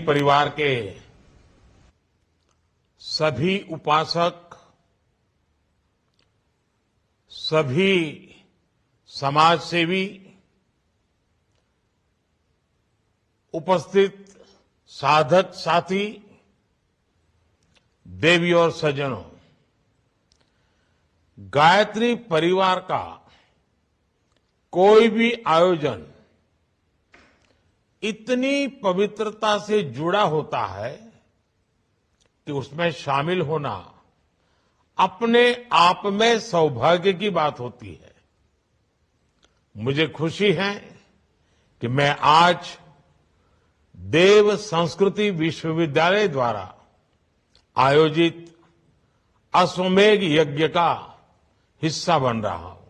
परिवार के सभी उपासक, सभी समाजसेवी, उपस्थित साधक साथी, देवी और सज्जनों, गायत्री परिवार का कोई भी आयोजन इतनी पवित्रता से जुड़ा होता है कि उसमें शामिल होना अपने आप में सौभाग्य की बात होती है। मुझे खुशी है कि मैं आज देव संस्कृति विश्वविद्यालय द्वारा आयोजित अश्वमेध यज्ञ का हिस्सा बन रहा हूं।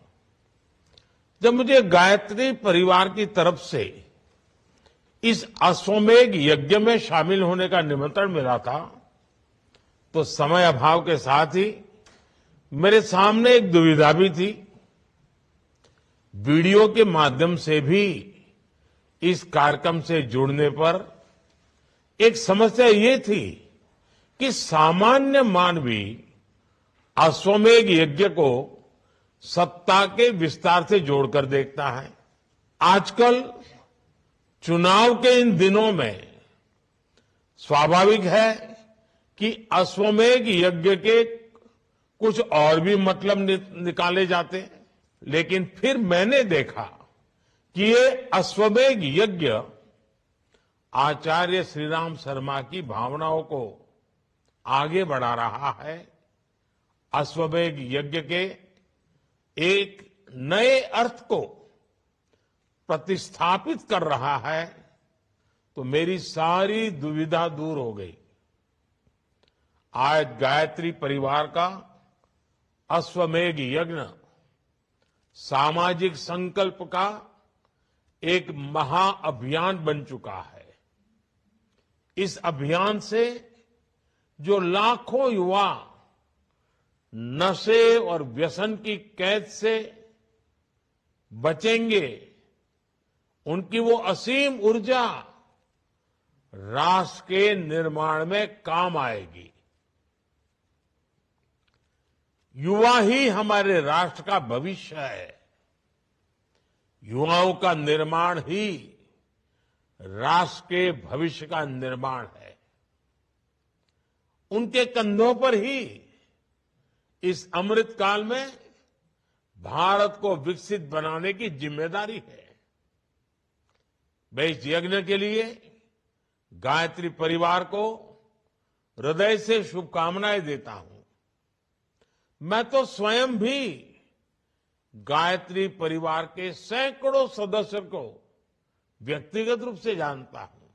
जब मुझे गायत्री परिवार की तरफ से इस अश्वमेध यज्ञ में शामिल होने का निमंत्रण मिला था, तो समय अभाव के साथ ही मेरे सामने एक दुविधा भी थी। वीडियो के माध्यम से भी इस कार्यक्रम से जुड़ने पर एक समस्या ये थी कि सामान्य मानवी अश्वमेध यज्ञ को सत्ता के विस्तार से जोड़कर देखता है। आजकल चुनाव के इन दिनों में स्वाभाविक है कि अश्वमेध यज्ञ के कुछ और भी मतलब निकाले जाते हैं, लेकिन फिर मैंने देखा कि ये अश्वमेध यज्ञ आचार्य श्रीराम शर्मा की भावनाओं को आगे बढ़ा रहा है। अश्वमेध यज्ञ के एक नए अर्थ को प्रतिस्थापित कर रहा है, तो मेरी सारी दुविधा दूर हो गई। आज गायत्री परिवार का अश्वमेध यज्ञ सामाजिक संकल्प का एक महाअभियान बन चुका है। इस अभियान से जो लाखों युवा नशे और व्यसन की कैद से बचेंगे, उनकी वो असीम ऊर्जा राष्ट्र के निर्माण में काम आएगी। युवा ही हमारे राष्ट्र का भविष्य है। युवाओं का निर्माण ही राष्ट्र के भविष्य का निर्माण है। उनके कंधों पर ही इस अमृत काल में भारत को विकसित बनाने की जिम्मेदारी है। मैं इस यज्ञ के लिए गायत्री परिवार को हृदय से शुभकामनाएं देता हूं। मैं तो स्वयं भी गायत्री परिवार के सैकड़ों सदस्यों को व्यक्तिगत रूप से जानता हूं।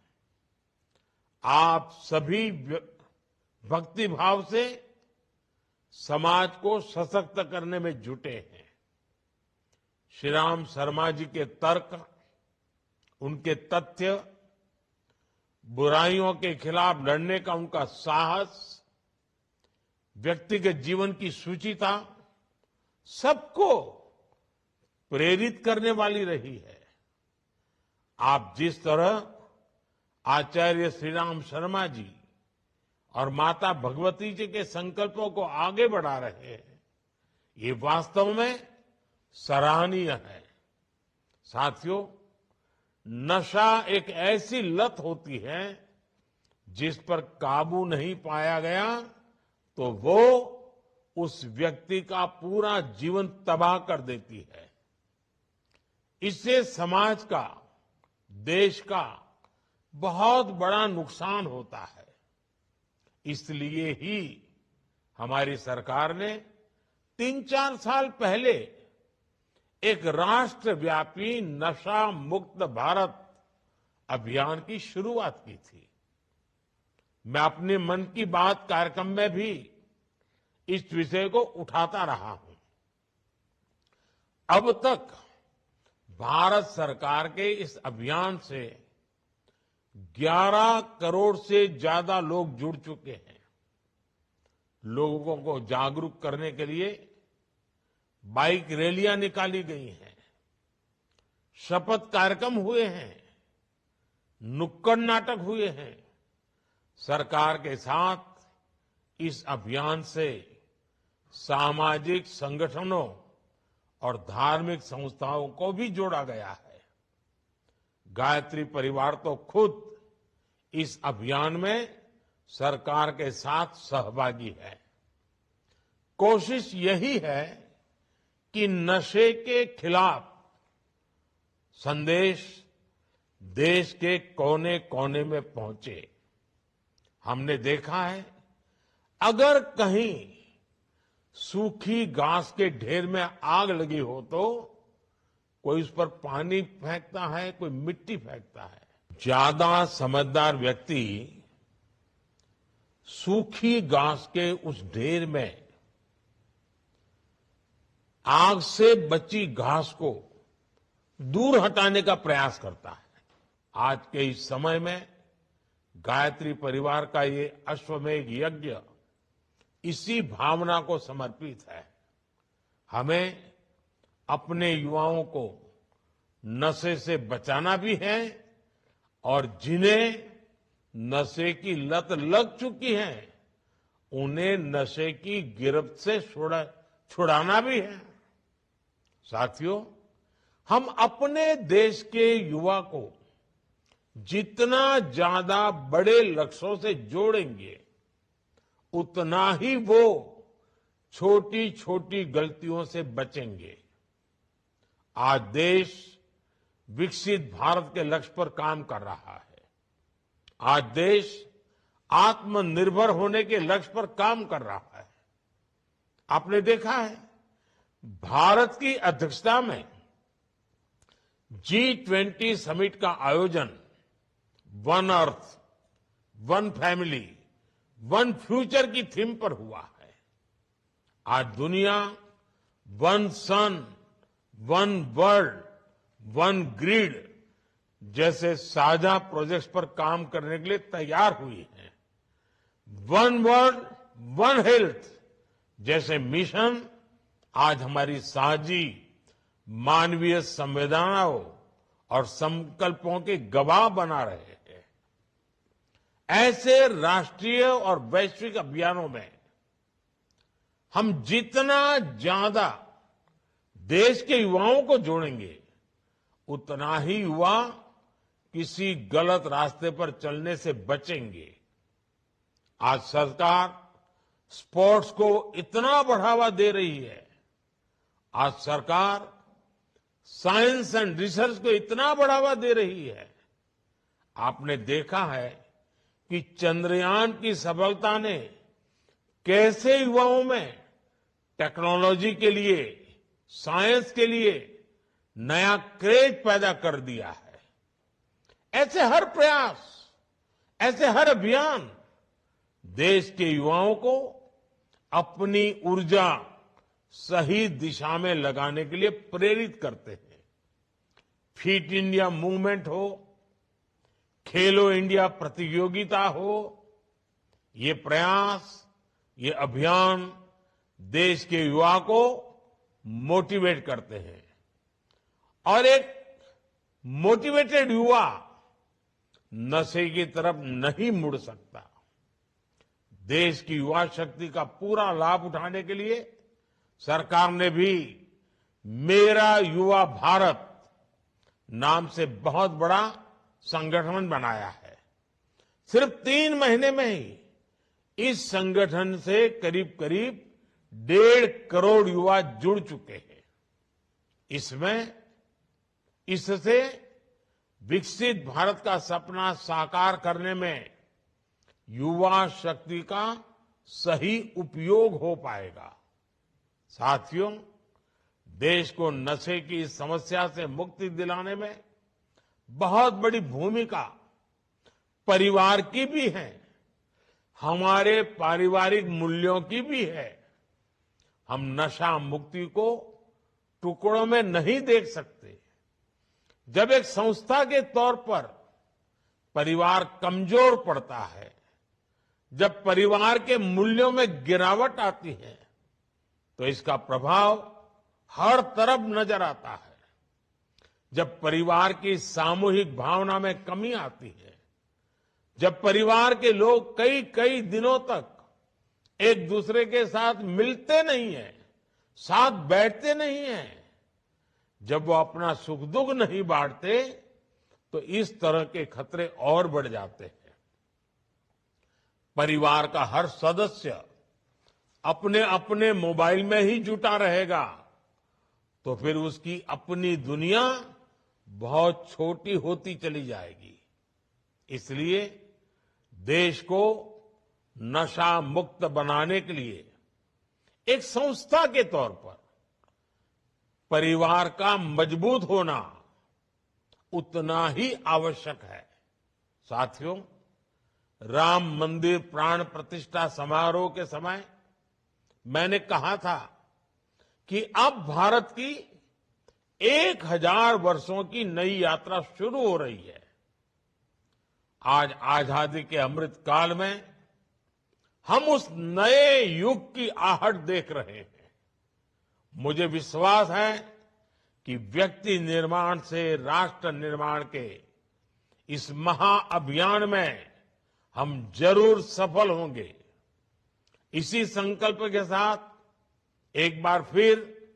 आप सभी भक्ति भाव से समाज को सशक्त करने में जुटे हैं। श्रीराम शर्मा जी के तर्क, उनके तथ्य, बुराइयों के खिलाफ लड़ने का उनका साहस, व्यक्तिगत जीवन की सुचिता सबको प्रेरित करने वाली रही है। आप जिस तरह आचार्य श्रीराम शर्मा जी और माता भगवती जी के संकल्पों को आगे बढ़ा रहे हैं, ये वास्तव में सराहनीय है। साथियों, नशा एक ऐसी लत होती है जिस पर काबू नहीं पाया गया तो वो उस व्यक्ति का पूरा जीवन तबाह कर देती है। इससे समाज का, देश का बहुत बड़ा नुकसान होता है। इसलिए ही हमारी सरकार ने 3-4 साल पहले एक राष्ट्रव्यापी नशा मुक्त भारत अभियान की शुरुआत की थी। मैं अपने मन की बात कार्यक्रम में भी इस विषय को उठाता रहा हूं। अब तक भारत सरकार के इस अभियान से 11 करोड़ से ज्यादा लोग जुड़ चुके हैं। लोगों को जागरूक करने के लिए बाइक रैलियां निकाली गई हैं, शपथ कार्यक्रम हुए हैं, नुक्कड़ नाटक हुए हैं, सरकार के साथ इस अभियान से सामाजिक संगठनों और धार्मिक संस्थाओं को भी जोड़ा गया है। गायत्री परिवार तो खुद इस अभियान में सरकार के साथ सहभागी है। कोशिश यही है कि नशे के खिलाफ संदेश देश के कोने कोने में पहुंचे। हमने देखा है, अगर कहीं सूखी घास के ढेर में आग लगी हो तो कोई उस पर पानी फेंकता है, कोई मिट्टी फेंकता है। ज्यादा समझदार व्यक्ति सूखी घास के उस ढेर में आग से बची घास को दूर हटाने का प्रयास करता है। आज के इस समय में गायत्री परिवार का ये अश्वमेध यज्ञ इसी भावना को समर्पित है। हमें अपने युवाओं को नशे से बचाना भी है और जिन्हें नशे की लत लग चुकी है उन्हें नशे की गिरफ्त से छुड़ाना भी है। साथियों, हम अपने देश के युवा को जितना ज्यादा बड़े लक्ष्यों से जोड़ेंगे उतना ही वो छोटी छोटी गलतियों से बचेंगे। आज देश विकसित भारत के लक्ष्य पर काम कर रहा है। आज देश आत्मनिर्भर होने के लक्ष्य पर काम कर रहा है। आपने देखा है, भारत की अध्यक्षता में G20 समिट का आयोजन one earth, one family, one future की थीम पर हुआ है। आज दुनिया वन सन, वन वर्ल्ड, वन ग्रिड जैसे साझा प्रोजेक्ट्स पर काम करने के लिए तैयार हुई है। वन वर्ल्ड, वन हेल्थ जैसे मिशन आज हमारी साझी मानवीय संवेदनाओं और संकल्पों के गवाह बना रहे हैं। ऐसे राष्ट्रीय और वैश्विक अभियानों में हम जितना ज्यादा देश के युवाओं को जोड़ेंगे उतना ही युवा किसी गलत रास्ते पर चलने से बचेंगे। आज सरकार स्पोर्ट्स को इतना बढ़ावा दे रही है, आज सरकार साइंस एंड रिसर्च को इतना बढ़ावा दे रही है। आपने देखा है कि चंद्रयान की सफलता ने कैसे युवाओं में टेक्नोलॉजी के लिए, साइंस के लिए नया क्रेज पैदा कर दिया है। ऐसे हर प्रयास, ऐसे हर अभियान देश के युवाओं को अपनी ऊर्जा सही दिशा में लगाने के लिए प्रेरित करते हैं। फिट इंडिया मूवमेंट हो, खेलो इंडिया प्रतियोगिता हो, ये प्रयास, ये अभियान देश के युवा को मोटिवेट करते हैं और एक मोटिवेटेड युवा नशे की तरफ नहीं मुड़ सकता। देश की युवा शक्ति का पूरा लाभ उठाने के लिए सरकार ने भी मेरा युवा भारत नाम से बहुत बड़ा संगठन बनाया है। सिर्फ 3 महीने में ही इस संगठन से करीब करीब 1.5 करोड़ युवा जुड़ चुके हैं। इससे विकसित भारत का सपना साकार करने में युवा शक्ति का सही उपयोग हो पाएगा। साथियों, देश को नशे की इस समस्या से मुक्ति दिलाने में बहुत बड़ी भूमिका परिवार की भी है, हमारे पारिवारिक मूल्यों की भी है। हम नशा मुक्ति को टुकड़ों में नहीं देख सकते। जब एक संस्था के तौर पर परिवार कमजोर पड़ता है, जब परिवार के मूल्यों में गिरावट आती है, तो इसका प्रभाव हर तरफ नजर आता है। जब परिवार की सामूहिक भावना में कमी आती है, जब परिवार के लोग कई कई दिनों तक एक दूसरे के साथ मिलते नहीं हैं, साथ बैठते नहीं हैं, जब वो अपना सुख दुख नहीं बांटते, तो इस तरह के खतरे और बढ़ जाते हैं। परिवार का हर सदस्य अपने अपने मोबाइल में ही जुटा रहेगा, तो फिर उसकी अपनी दुनिया बहुत छोटी होती चली जाएगी। इसलिए देश को नशा मुक्त बनाने के लिए एक संस्था के तौर पर परिवार का मजबूत होना उतना ही आवश्यक है। साथियों, राम मंदिर प्राण प्रतिष्ठा समारोह के समय मैंने कहा था कि अब भारत की 1000 वर्षों की नई यात्रा शुरू हो रही है। आज आजादी के अमृत काल में हम उस नए युग की आहट देख रहे हैं। मुझे विश्वास है कि व्यक्ति निर्माण से राष्ट्र निर्माण के इस महाअभियान में हम जरूर सफल होंगे। इसी संकल्प के साथ एक बार फिर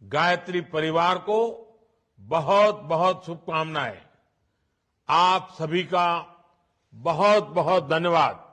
गायत्री परिवार को बहुत बहुत शुभकामनाएं। आप सभी का बहुत बहुत धन्यवाद।